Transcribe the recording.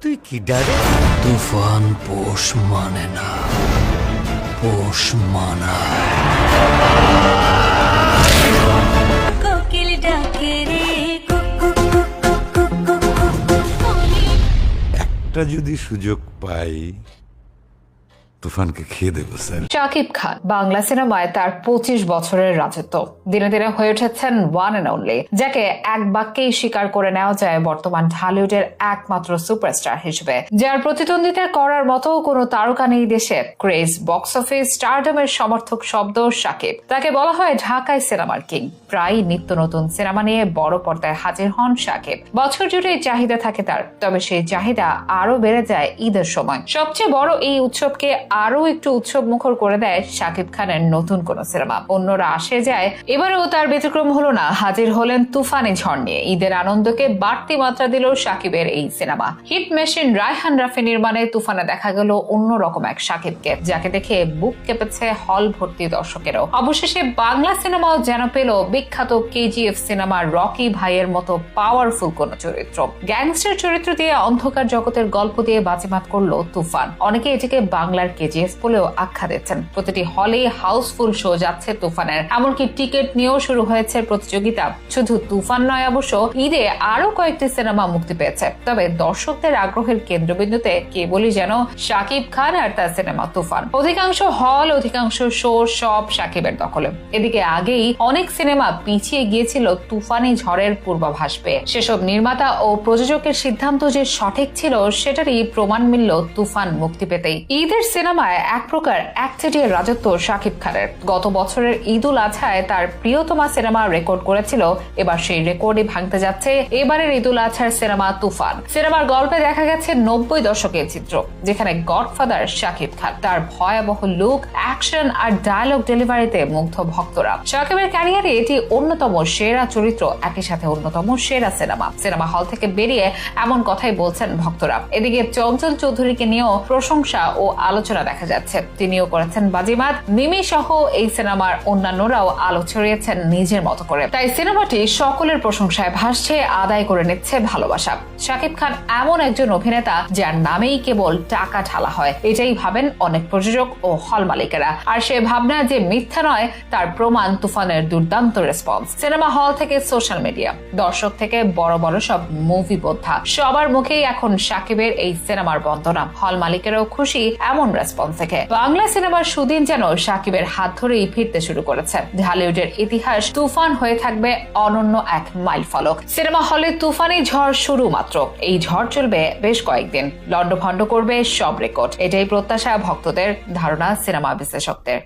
তুই কি ডারে? তুফান পোষ মানে না, পোষ মানা। কোকিল ডাকে রে একটা যদি সুযোগ পাই তুফানকে খেয়ে দেবো স্যার। শাকিব খান বাংলা সিনেমায় তার 25 বছরের রাজত্ব দিনে দিনে হয়ে উঠেছেন ওয়ান এন্ড অনলি, যাকে এক বাক্যেই স্বীকার করে নেওয়া যায় বর্তমান ঢালিউডের একমাত্র সুপারস্টার হিসেবে, যার প্রতিদ্বন্দ্বিতা করার মতো কোনো তারকা নেই দেশে। ক্রেজ, বক্স অফিস, স্টারডমের সমর্থক শব্দ শাকিব। তাকে বলা হয় ঢাকায় সিনেমার কিং। প্রায় নিত্য নতুন সিনেমা নিয়ে বড় পর্দায় হাজির হন শাকিব। বছর জুড়ে চাহিদা থাকে তার, তবে সেই চাহিদা আরো বেড়ে যায় ঈদের সময়। সবচেয়ে বড় এই উৎসবকে আরো একটু উৎসব মুখর করে দেয় শাকিব খানের নতুন কোন সিনেমা। অন্যরা আসে যায়, এবারেও তার ব্যতিক্রম হলো না। হাজির হলেন তুফানি ঝড় নিয়ে। ঈদের আনন্দকে বাড়তি মাত্রা দিল শাকিবের এই cinema. Hit machine Raihan Rafi নির্মাণে তুফানে দেখা গেল অন্যরকম এক শাকিবকে, যাকে দেখে বুক কেঁপেছে হল ভর্তি দর্শকেরও। অবশেষে বাংলা সিনেমাও যেন পেল বিখ্যাত কেজিএফ সিনেমার রকি ভাইয়ের মতো পাওয়ারফুল কোন চরিত্র। গ্যাংস্টার চরিত্র দিয়ে অন্ধকার জগতের গল্প দিয়ে বাজিমাত করলো তুফান। অনেকে এটিকে বাংলার কেজিএফ বলেও আখ্যা দিচ্ছেন। প্রতিটি হলে হাউসফুল শো যাচ্ছে তুফানের, এমনকি টিকিট নিয়েও শুরু হয়েছে প্রতিযোগিতা। শুধু তুফান নয়, অবশ্য ঈদে আরো কয়েকটি সিনেমা মুক্তি পেয়েছে। তবে দর্শকদের আগ্রহের কেন্দ্রবিন্দুতে কেবলই যেন শাকিব খান আর তার সিনেমা তুফান। অধিকাংশ হল, অধিকাংশ শো সব শাকিবের দখলে। এদিকে আগেই অনেক সিনেমা পিছিয়ে গিয়েছিল তুফানি ঝড়ের পূর্বাভাস পেয়ে। সেসব নির্মাতা ও প্রযোজকের সিদ্ধান্ত যে সঠিক ছিল সেটারই প্রমাণ মিলল তুফান মুক্তি পেতেই। ঈদের সিনেমায় এক প্রকার একচেটিয়া রাজত্ব শাকিব খানের। গত বছরের ঈদ উল আজহায় তার প্রিয়তমা সিনেমা রেকর্ড করেছিল, এবার সেই রেকর্ডই ভাঙতে যাচ্ছে এবারের ঈদ উল আজহার সিনেমা তুফান। সিনেমার গল্পে দেখা গেছে 90 দশকের চিত্র, যেখানে গডফাদার শাকিব খান। তার ভয়াবহ লুক, অ্যাকশন আর ডায়লগ ডেলিভারিতে মুগ্ধ ভক্তরা। শাকিবের ক্যারিয়ারে এটি অন্যতম সেরা চরিত্র, একই সাথে অন্যতম সেরা সিনেমা। সিনেমা হল থেকে বেরিয়ে এমন কথাই বলছেন ভক্তরা। এদিকে চঞ্চল চৌধুরীকে নিয়েও প্রশংসা ও আলোচনা দেখা যাচ্ছে। তিনিও করেছেন বাজিমাত। মিমি সহ এই সিনেমার অন্যান্যরাও আলো ছড়িয়েছেন নিজের মতো করে। তাই সিনেমাটি সকলের প্রশংসায় ভাসছে, আদায় করে নিচ্ছে ভালোবাসা। শাকিব খান এমন একজন অভিনেতা যার নামেই কেবল টাকা ঢালা হয়, এটাই ভাবেন অনেক প্রযোজক ও হল মালিকেরা। আর সে ভাবনা যে মিথ্যা নয় তার প্রমাণ তুফানের দুর্দান্ত রেসপন্স। সিনেমা হল থেকে সোশ্যাল মিডিয়া, দর্শক থেকে বড় বড় সব মুভি বোদ্ধা, সবার মুখেই এখন শাকিবের এই সিনেমার বন্দনা। হল মালিকেরাও খুশি এমন রেসপন্স থেকে। বাংলা সিনেমার সুদিন যেন শাকিবের হাত ধরেই ফিরতে শুরু করেছে। ঢালিউডের ইতিহাস তুফান হয়ে থাকবে অনন্য এক মাইল ফলক। সিনেমা হলে তুফানি ঝড় শুরু মাত্র, এই ঝড় চলবে বেশ কয়েকদিন, লন্ডভন্ড করবে সব রেকর্ড। এটাই প্রত্যাশা ভক্তদের, ধারণা সিনেমা বিশ্লেষকদের।